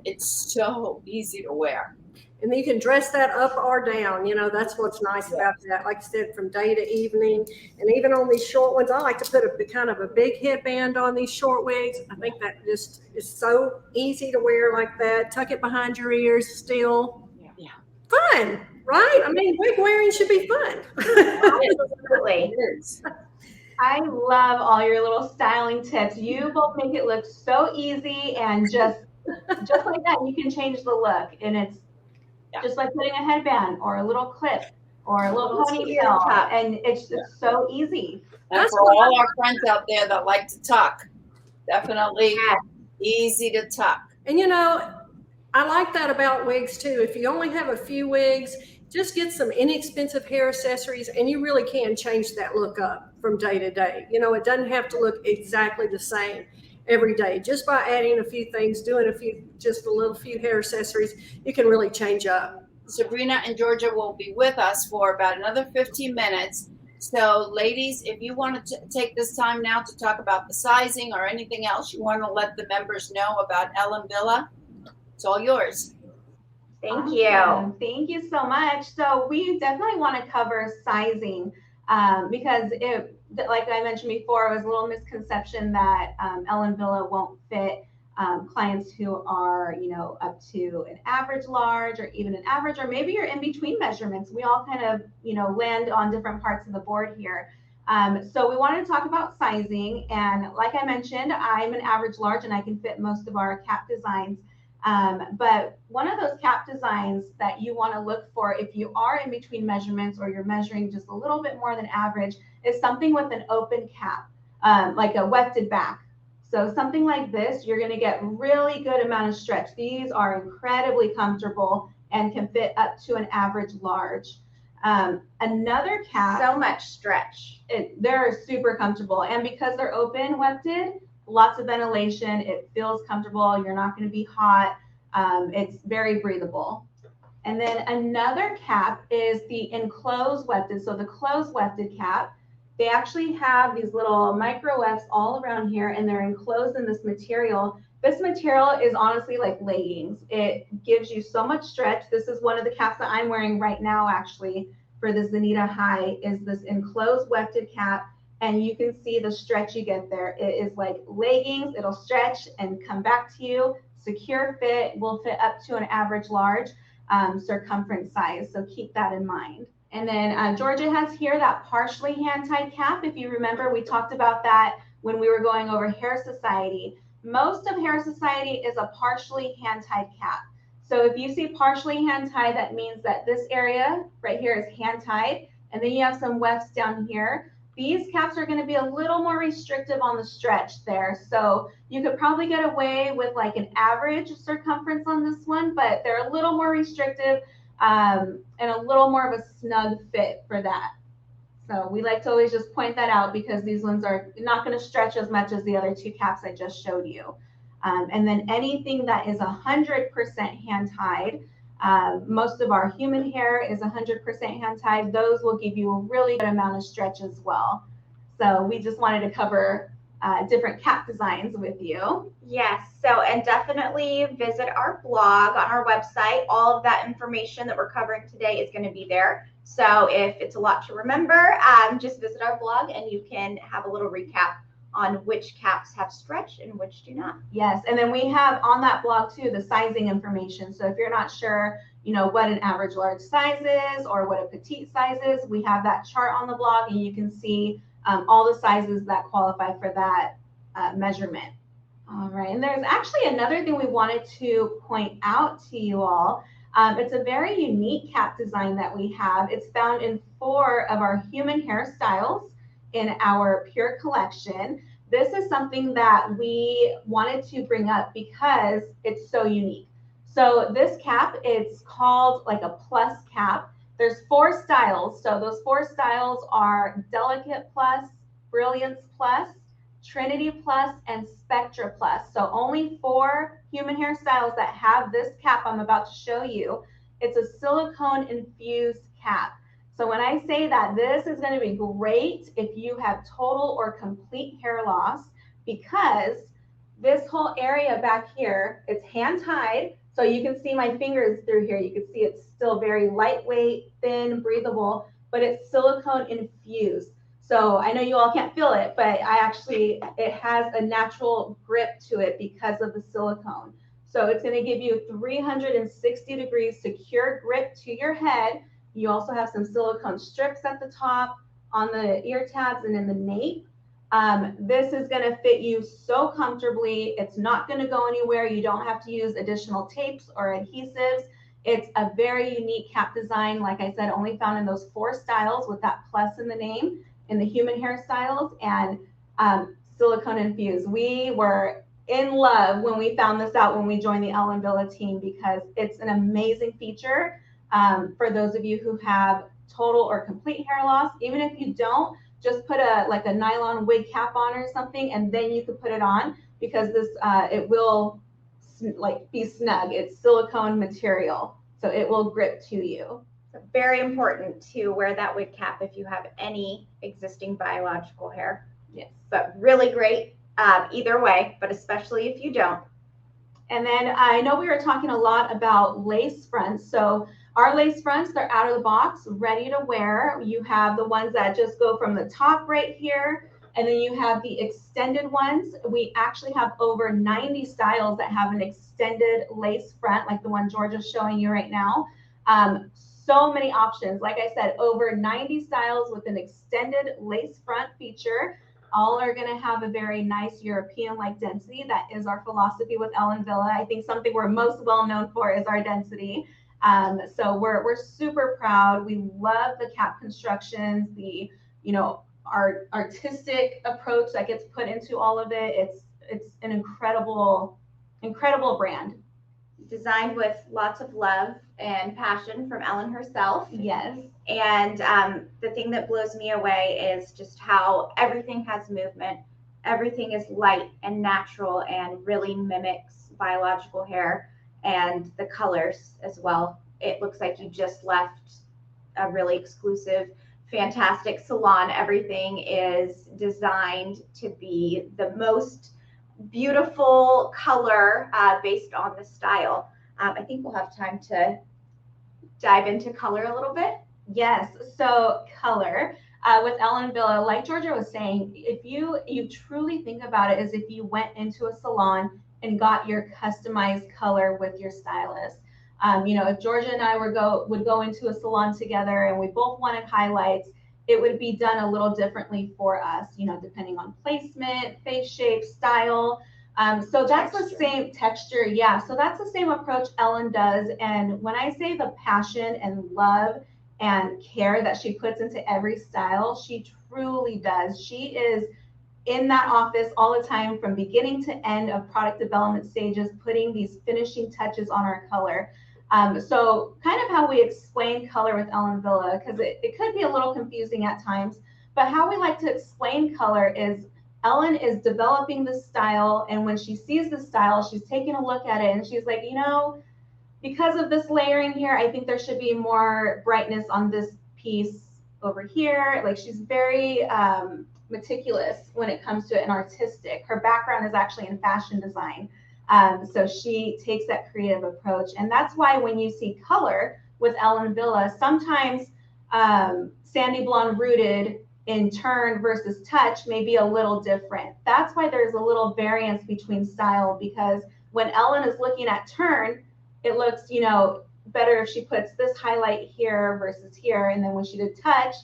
it's so easy to wear. And then you can dress that up or down. That's what's nice about that. Like I said, from day to evening. And even on these short ones, I like to put a kind of a big headband on these short wigs. I think that just is so easy to wear like that. Tuck it behind your ears still. Yeah. Fun, right? I mean, wig wearing should be fun. Absolutely. It is. I love all your little styling tips. You both make it look so easy, and just like that, you can change the look. And it's just like putting a headband or a little clip or a little ponytail, and it's just so easy. And for all our friends out there that like to tuck, definitely easy to tuck. And I like that about wigs too. If you only have a few wigs, just get some inexpensive hair accessories, and you really can change that look up from day to day. It doesn't have to look exactly the same every day. Just by adding a few things, doing just a few hair accessories, you can really change up. Sabrina and Jorgia will be with us for about another 15 minutes. So ladies, if you want to take this time now to talk about the sizing or anything else you want to let the members know about Ellen Wille, it's all yours. Thank you. Awesome. Thank you so much. So we definitely want to cover sizing because like I mentioned before, it was a little misconception that Ellen Wille won't fit clients who are, up to an average large or even an average, or maybe you're in between measurements. We all kind of, land on different parts of the board here. So we wanted to talk about sizing. And like I mentioned, I'm an average large and I can fit most of our cap designs. But one of those cap designs that you want to look for if you are in between measurements or you're measuring just a little bit more than average is something with an open cap, like a wefted back. So something like this, you're going to get really good amount of stretch. These are incredibly comfortable and can fit up to an average large. Another cap. So much stretch. They're super comfortable. And because they're open wefted, lots of ventilation. It feels comfortable. You're not going to be hot. It's very breathable. And then another cap is the enclosed wefted. So the closed wefted cap, they actually have these little micro wefts all around here, and they're enclosed in this material. This material is honestly like leggings. It gives you so much stretch. This is one of the caps that I'm wearing right now, actually, for the Zenita High, is this enclosed wefted cap. And you can see the stretch you get there. It is like leggings. It'll stretch and come back to you. Secure fit, will fit up to an average large circumference size. So keep that in mind. And then Jorgia has here that partially hand-tied cap. If you remember, we talked about that when we were going over Hair Society. Most of Hair Society is a partially hand-tied cap. So if you see partially hand-tied, that means that this area right here is hand-tied. And then you have some wefts down here. These caps are going to be a little more restrictive on the stretch there. So you could probably get away with like an average circumference on this one, but they're a little more restrictive and a little more of a snug fit for that. So we like to always just point that out because these ones are not going to stretch as much as the other two caps I just showed you. And then anything that is 100% hand-tied, most of our human hair is 100% hand-tied. Those will give you a really good amount of stretch as well. So we just wanted to cover different cap designs with you. Yes. So, and definitely visit our blog on our website. All of that information that we're covering today is going to be there. So if it's a lot to remember, just visit our blog and you can have a little recap on which caps have stretch and which do not. Yes. And then we have on that blog too, the sizing information. So if you're not sure, what an average large size is or what a petite size is, we have that chart on the blog and you can see all the sizes that qualify for that measurement. All right. And there's actually another thing we wanted to point out to you all. It's a very unique cap design that we have. It's found in 4 of our human hair styles in our Pure collection. This is something that we wanted to bring up because it's so unique. So this cap, it's called like a plus cap. There's 4 styles. So those 4 styles are Delicate Plus, Brilliance Plus, Trinity Plus, and Spectra Plus. So only 4 human hair styles that have this cap I'm about to show you. It's a silicone infused cap. So when I say that, this is going to be great if you have total or complete hair loss, because this whole area back here, it's hand tied. So you can see my fingers through here. You can see it's still very lightweight, thin, breathable, but it's silicone infused. So I know you all can't feel it, but it has a natural grip to it because of the silicone. So it's going to give you 360 degrees secure grip to your head. You also have some silicone strips at the top, on the ear tabs, and in the nape. This is going to fit you so comfortably. It's not going to go anywhere. You don't have to use additional tapes or adhesives. It's a very unique cap design. Like I said, only found in those 4 styles with that plus in the name, in the human hair styles, and silicone infused. We were in love when we found this out when we joined the Ellen Wille team, because it's an amazing feature for those of you who have total or complete hair loss. Even if you don't, just put a nylon wig cap on or something, and then you could put it on, because this it will be snug. It's silicone material, so it will grip to you. So very important to wear that wig cap if you have any existing biological hair. Yes. But really great either way, but especially if you don't. And then I know we were talking a lot about lace fronts. So our lace fronts, they're out of the box, ready to wear. You have the ones that just go from the top right here And then you have the extended ones. We actually have over 90 styles that have an extended lace front, like the one Georgia's showing you right now. So many options. Like I said, over 90 styles with an extended lace front feature. All are going to have a very nice European-like density. That is our philosophy with Ellen Wille. I think something we're most well known for is our density. So we're super proud. We love the cap constructions, the, you know, our artistic approach that gets put into all of it. It's an incredible brand. Designed with lots of love and passion from Ellen herself. Yes. And the thing that blows me away is just how everything has movement. Everything is light and natural and really mimics biological hair, and the colors as well. It looks like you just left a really exclusive, fantastic salon. Everything is designed to be the most beautiful color based on the style. I think we'll have time to dive into color a little bit. Yes. So color with Ellen Wille, like Georgia was saying, if you truly think about it, as if you went into a salon and got your customized color with your stylist. You know, if Georgia and I would go into a salon together and we both wanted highlights, it would be done a little differently for us, you know, depending on placement, face shape, style. So that's the same texture. Yeah. So that's the same approach Ellen does. And when I say the passion and love and care that she puts into every style, she truly does. She is in that office all the time from beginning to end of product development stages, putting these finishing touches on our color. So kind of how we explain color with Ellen Wille, because it could be a little confusing at times, but how we like to explain color is Ellen is developing the style, and when she sees the style, she's taking a look at it and she's like, you know, because of this layering here, I think there should be more brightness on this piece over here. Like, she's very meticulous when it comes to an artistic. Her background is actually in fashion design. So she takes that creative approach. And that's why when you see color with Ellen Wille, sometimes sandy blonde rooted in turn versus touch may be a little different. That's why there's a little variance between style, because when Ellen is looking at turn, it looks, you know, better if she puts this highlight here versus here. And then when she did touch,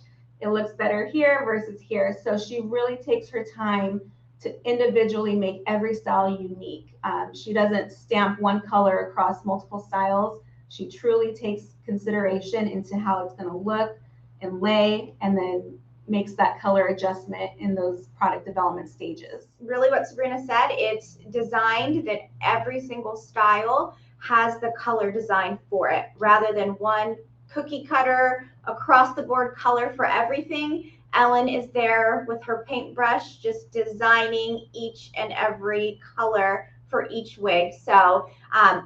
it looks better here versus here. So she really takes her time to individually make every style unique. She doesn't stamp one color across multiple styles. She truly takes consideration into how it's going to look and lay, and then makes that color adjustment in those product development stages. Really what Sabrina said, it's designed that every single style has the color designed for it, rather than one cookie cutter across the board color for everything. Ellen is there with her paintbrush, just designing each and every color for each wig. So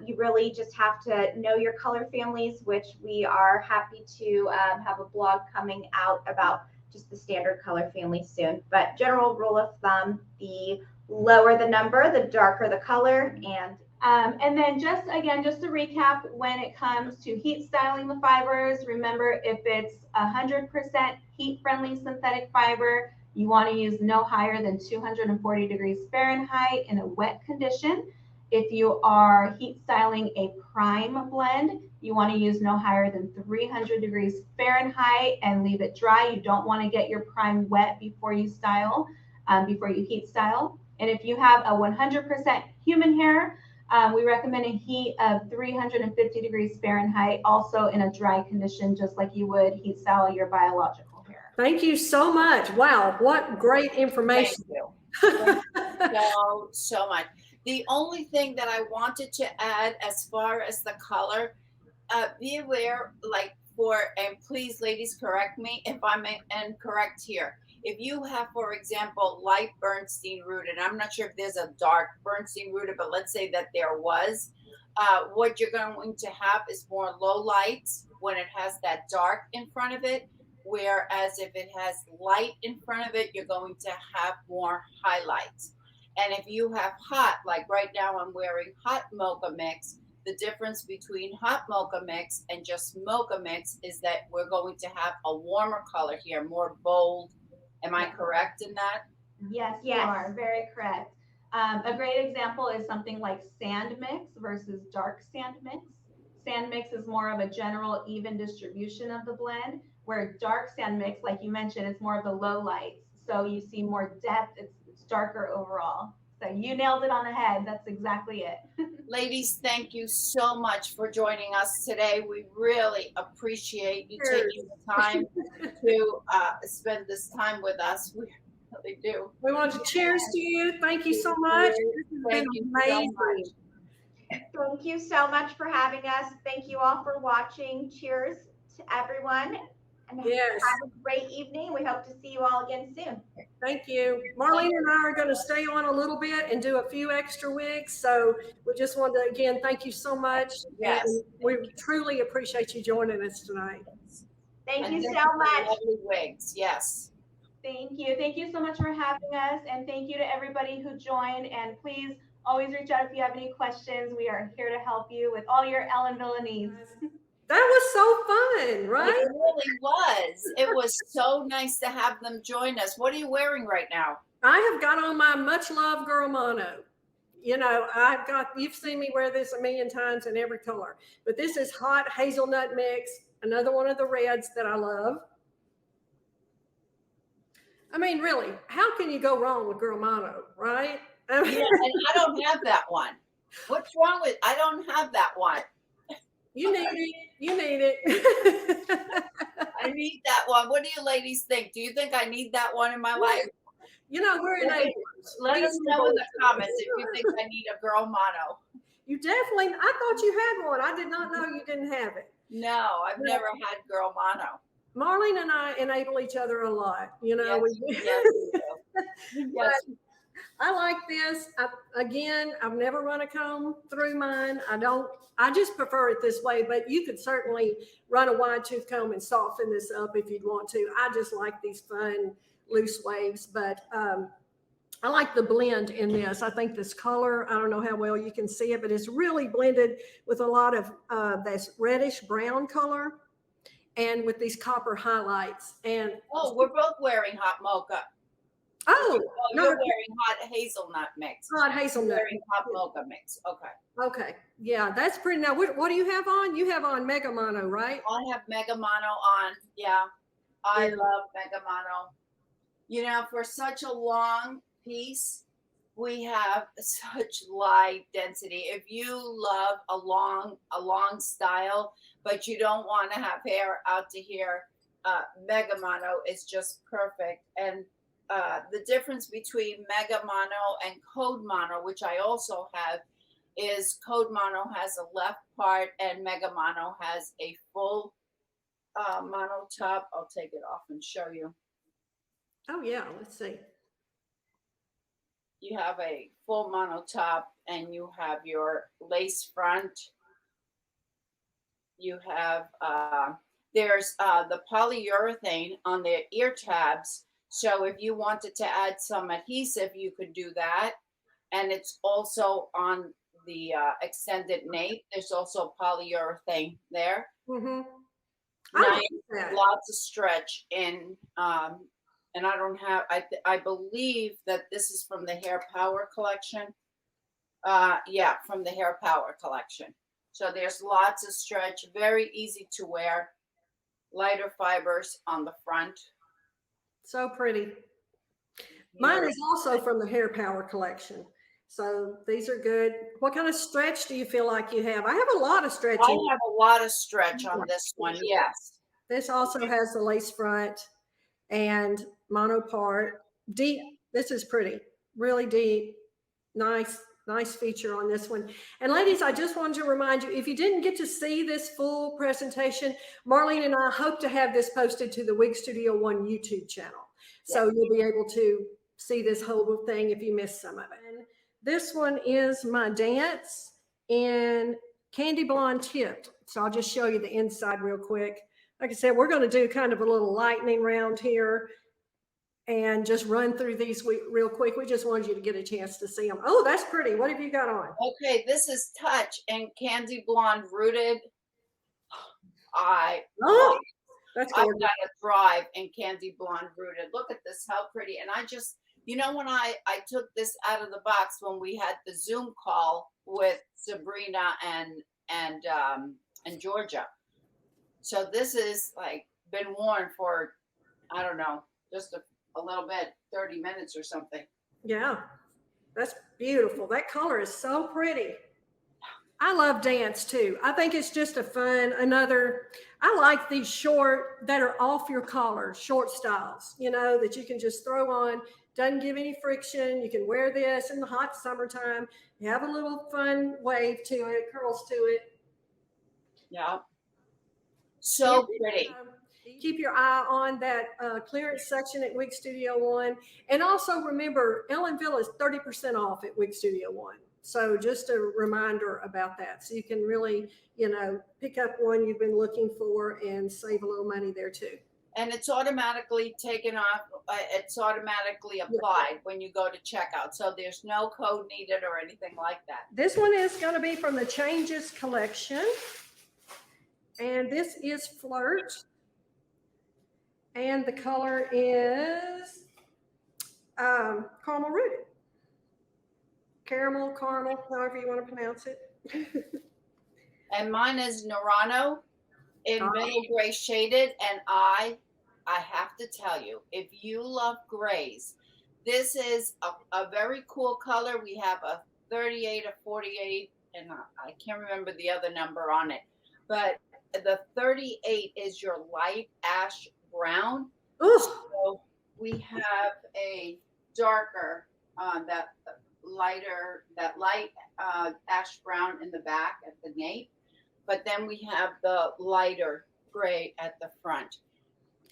you really just have to know your color families, which we are happy to have a blog coming out about just the standard color family soon. But general rule of thumb, the lower the number, the darker the color. And then just to recap, when it comes to heat styling the fibers, remember, if it's 100% heat-friendly synthetic fiber, you want to use no higher than 240 degrees Fahrenheit in a wet condition. If you are heat styling a prime blend, you want to use no higher than 300 degrees Fahrenheit and leave it dry. You don't want to get your prime wet before you style, before you heat style. And if you have a 100% human hair, we recommend a heat of 350 degrees Fahrenheit, also in a dry condition, just like you would heat style your biological hair. Thank you so much. Wow, what great information. Thank you so much. The only thing that I wanted to add as far as the color, be aware, like and please ladies, correct me if I'm incorrect here. If you have, for example, light Bernstein rooted, I'm not sure if there's a dark Bernstein rooted, but let's say that there was, what you're going to have is more low lights when it has that dark in front of it. Whereas if it has light in front of it, you're going to have more highlights. And if you have hot, like right now I'm wearing hot mocha mix, the difference between hot mocha mix and just mocha mix is that we're going to have a warmer color here, more bold. Am I correct in that? Yes, you Yes. are very correct. A great example is something like sand mix versus dark sand mix. Sand mix is more of a general even distribution of the blend, where dark sand mix, like you mentioned, it's more of the low lights. So you see more depth, it's darker overall. So you nailed it on the head. That's exactly it. Ladies, thank you so much for joining us today. We really appreciate you Cheers. taking the time to spend this time with us. We really do. We want to cheers to you. Thank you so much. This has Thank been you so amazing. much. Thank you so much for having us. Thank you all for watching. Cheers to everyone. And Yes. have a great evening. We hope to see you all again soon. Thank you. Marlene and I are going to stay on a little bit and do a few extra wigs. So we just want to, again, thank you so much. Yes. And we truly appreciate you joining us tonight. Thank And you thank so for the much. lovely wigs. Yes. Thank you. Thank you so much for having us. And thank you to everybody who joined. And please always reach out if you have any questions. We are here to help you with all your Ellen Wille needs. That was so fun, right? It really was. It was so nice to have them join us. What are you wearing right now? I have got on my much loved girl mono. You know, you've seen me wear this a million times in every color, but this is hot hazelnut mix, another one of the reds that I love. I mean, really, how can you go wrong with girl mono, right? I mean, Yeah, and I don't have that one. What's wrong with? I don't have that one. you need it. You need it. I need that one. What do you ladies think? Do you think I need that one in my life? You know, we're in Let a. us know in the comments if you think I need a girl mono. You definitely. I thought you had one. I did not know you didn't have it. No, I've never had girl mono. Marlene and I enable each other a lot. You know, Yes, we do. Yes. I like this. Again, I've never run a comb through mine. I just prefer it this way, but you could certainly run a wide tooth comb and soften this up if you'd want to. I just like these fun, loose waves, but I like the blend in this. I think this color, I don't know how well you can see it, but it's really blended with a lot of this reddish brown color and with these copper highlights. And Oh, we're both wearing hot mocha. oh, You're wearing hot hazelnut mix. hot I'm hazelnut. wearing hot mocha mix. Okay. Okay. Yeah, that's pretty. Now, what do you have on? You have on Mega Mono, right? I have Mega Mono on. Yeah. I Yeah. love Mega Mono. You know, for such a long piece, we have such light density. If you love a long style, but you don't want to have hair out to here, Mega Mono is just perfect. And the difference between Mega Mono and Code Mono, which I also have, is Code Mono has a left part and Mega Mono has a full mono top. I'll take it off and show you. Oh yeah. Let's see. You have a full mono top and you have your lace front. You have, there's the polyurethane on the ear tabs. So if you wanted to add some adhesive, you could do that. And it's also on the extended nape. There's also polyurethane there. Mm-hmm. Nice, lots of stretch in, and I don't have, I believe that this is from the Hair Power collection. Yeah, from the Hair Power collection. So there's lots of stretch, very easy to wear, lighter fibers on the front. So pretty. Mine is also from the Hair Power collection. So these are good. What kind of stretch do you feel like you have? I have a lot of stretch. I have a lot of stretch on this one, yes. This also has the lace front and mono part. Deep. This is pretty. Really deep. Nice feature on this one. And ladies, I just wanted to remind you, if you didn't get to see this full presentation, Marlene and I hope to have this posted to the Wig Studio One YouTube channel. So you'll be able to see this whole thing if you missed some of it. And this one is my dance in candy blonde tipped. So I'll just show you the inside real quick. Like I said, we're going to do kind of a little lightning round here and just run through these real quick. We just wanted you to get a chance to see them. Oh, that's pretty. What have you got on? Okay, this is Touch and Candy Blonde Rooted. That's I've gorgeous. got a Thrive and Candy Blonde Rooted. Look at this, how pretty. And I just You know, when I took this out of the box when we had the Zoom call with Sabrina and Jorgia. So this is like been worn for, I don't know, just a little bit, 30 minutes or something. Yeah, that's beautiful. That color is so pretty. I love dance too. I think it's just I like these short that are off your collar, short styles, that you can just throw on, doesn't give any friction. You can wear this in the hot summertime. You have a little fun wave to it, curls to it. Yeah. So pretty. Keep your eye on that clearance section at Wig Studio One. And also remember, Ellen Wille is 30% off at Wig Studio One. So just a reminder about that. So you can really, pick up one you've been looking for and save a little money there too. And it's automatically taken off. It's automatically applied when you go to checkout. So there's no code needed or anything like that. This one is going to be from the Changes collection. And this is Flirt. And the color is caramel rooted. Caramel, however you want to pronounce it. And mine is Norano in middle gray shaded. And I have to tell you, if you love grays, this is a very cool color. We have a 38, a 48, and I can't remember the other number on it. But the 38 is your light ash brown. Ooh. So we have a darker, that light ash brown in the back at the nape, but then we have the lighter gray at the front.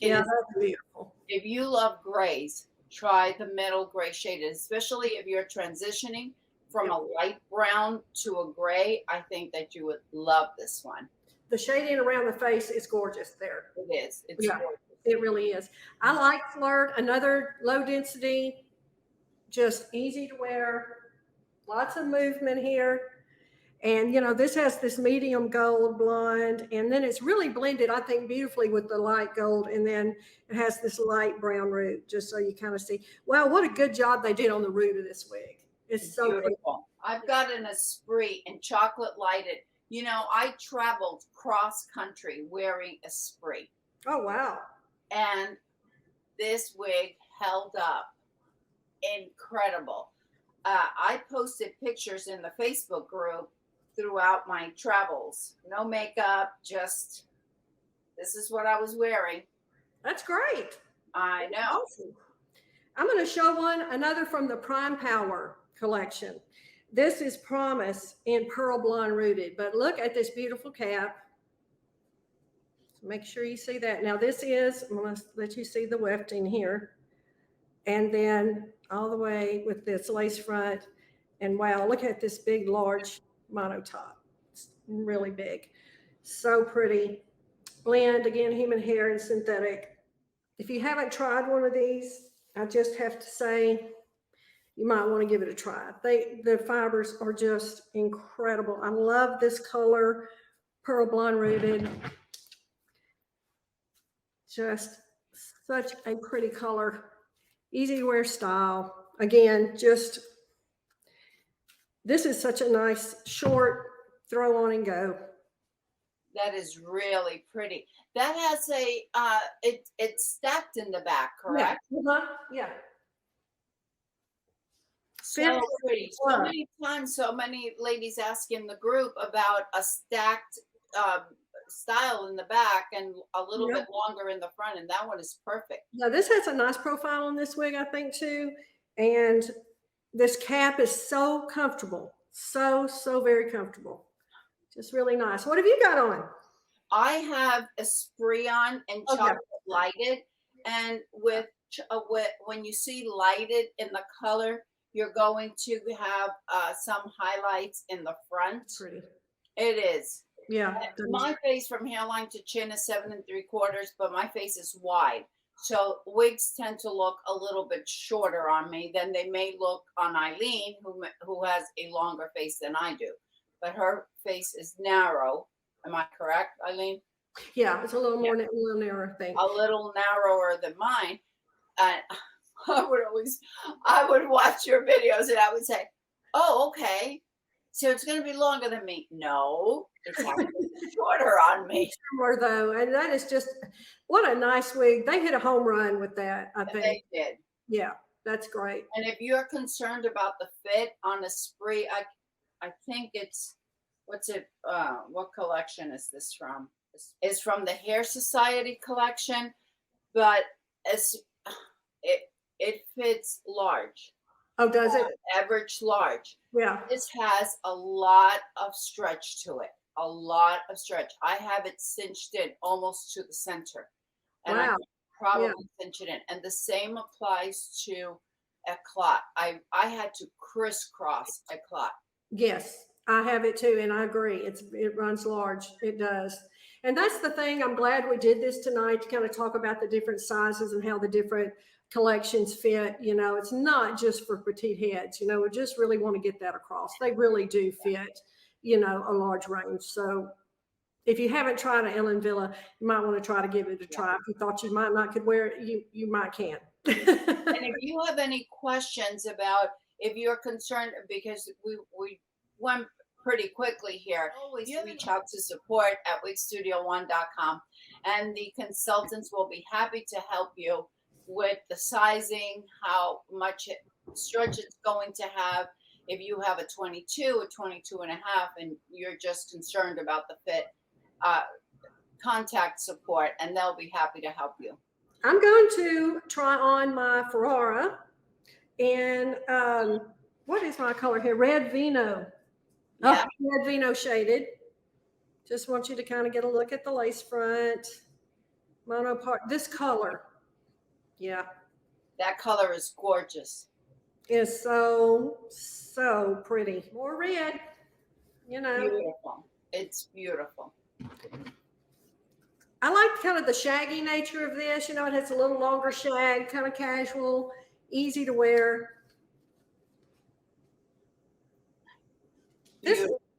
That's beautiful. If you love grays, try the middle gray shaded, especially if you're transitioning from a light brown to a gray. I think that you would love this one. The shading around the face is gorgeous there. It is. It's gorgeous. It really is. I like Flirt, another low density, just easy to wear, lots of movement here. And, this has this medium gold blonde, and then it's really blended, I think, beautifully with the light gold. And then it has this light brown root, just so you kind of see, wow, what a good job they did on the root of this wig. It's so beautiful. I've got an Esprit in chocolate lighted. I traveled cross country wearing Esprit. Oh, wow. And this wig held up incredible. I posted pictures in the Facebook group throughout my travels. No makeup, just this is what I was wearing. That's great. I know. Awesome. I'm going to show another from the Prime Power collection. This is Promise in Pearl Blonde Rooted, but look at this beautiful cap. So make sure you see that. Now this is, I'm going to let you see the wefting here. And then all the way with this lace front. And wow, look at this big, large mono top. It's really big. So pretty. Blend, again, human hair and synthetic. If you haven't tried one of these, I just have to say, you might want to give it a try. The fibers are just incredible. I love this color, Pearl Blonde Rooted. Just such a pretty color. Easy to wear style. Again, this is such a nice short throw on and go. That is really pretty. That has it's stacked in the back, correct? Yeah. So pretty. So many times, so many ladies ask in the group about a stacked style in the back and a little bit longer in the front, and that one is perfect. Now this has a nice profile on this wig, I think, too. And this cap is so comfortable. So very comfortable. Just really nice. What have you got on? I have Esprit on and chocolate lighted. And with when you see lighted in the color, you're going to have some highlights in the front. Pretty. It is. Yeah. My face from hairline to chin is 7 3/4, but my face is wide. So wigs tend to look a little bit shorter on me than they may look on Eileen, who has a longer face than I do. But her face is narrow. Am I correct, Eileen? Yeah, it's a little more, a little narrower thing. A little narrower than mine. I would watch your videos and I would say, oh, okay. So it's going to be longer than me. No, it's actually shorter on me. Similar though, and that is just what a nice wig. They hit a home run with that, I think. They did. Yeah, that's great. And if you're concerned about the fit on a spree, I think it's, what's it, what collection is this from? It's from the Hair Society collection, but it fits large. Oh, does it? Average large. Yeah. This has a lot of stretch to it. A lot of stretch. I have it cinched in almost to the center. And I Wow. can probably cinch it in. And the same applies to a clot. I had to crisscross a clot. Yes, I have it too, and I agree. It runs large. It does. And that's the thing. I'm glad we did this tonight to kind of talk about the different sizes and how the different collections fit. You know, it's not just for petite heads. You know, we just really want to get that across. They really do fit, you know, a large range. So if you haven't tried an Ellen Wille, you might want to try to give it a try. If you thought you might not could wear it, you might can. And if you have any questions about, if you're concerned, because we went pretty quickly here, always reach out to support@wigstudio1.com, and the consultants will be happy to help you with the sizing, how much stretch it's going to have. If you have a 22, a 22 and a half, and you're just concerned about the fit, contact support and they'll be happy to help you. I'm going to try on my Ferrara, and what is my color here? Red Vino. Yeah. Oh, red Vino shaded. Just want you to kind of get a look at the lace front. Mono part. This color. Yeah. That color is gorgeous. Is so pretty. More red, you know. Beautiful. It's beautiful. I like kind of the shaggy nature of this. You know, it has a little longer shag, kind of casual, easy to wear.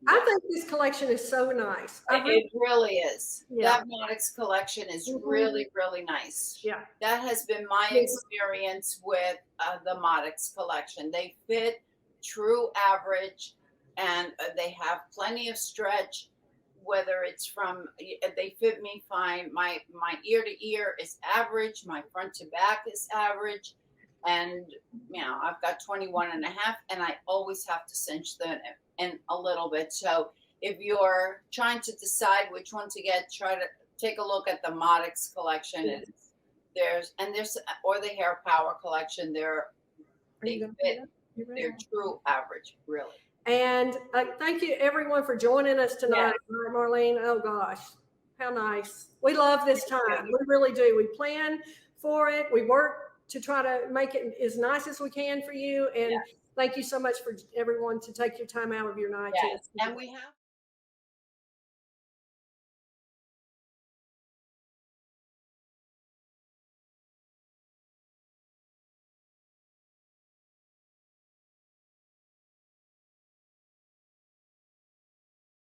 I think this collection is so nice. It really is. Yeah. That Modixx collection is really, really nice. Yeah. That has been my experience with the Modixx collection. They fit true average, and they have plenty of stretch. Whether it's from, they fit me fine. My ear to ear is average. My front to back is average. And, you know, I've got 21 and a half, and I always have to cinch them in a little bit. So if you're trying to decide which one to get, try to take a look at the Modixx collection. There's or the Hair Power collection. They're true average, really. And thank you everyone for joining us tonight, Marlene. Oh gosh, how nice. We love this time. We really do. We plan for it. We work to try to make it as nice as we can for you. And thank you so much for everyone to take your time out of your night. And we have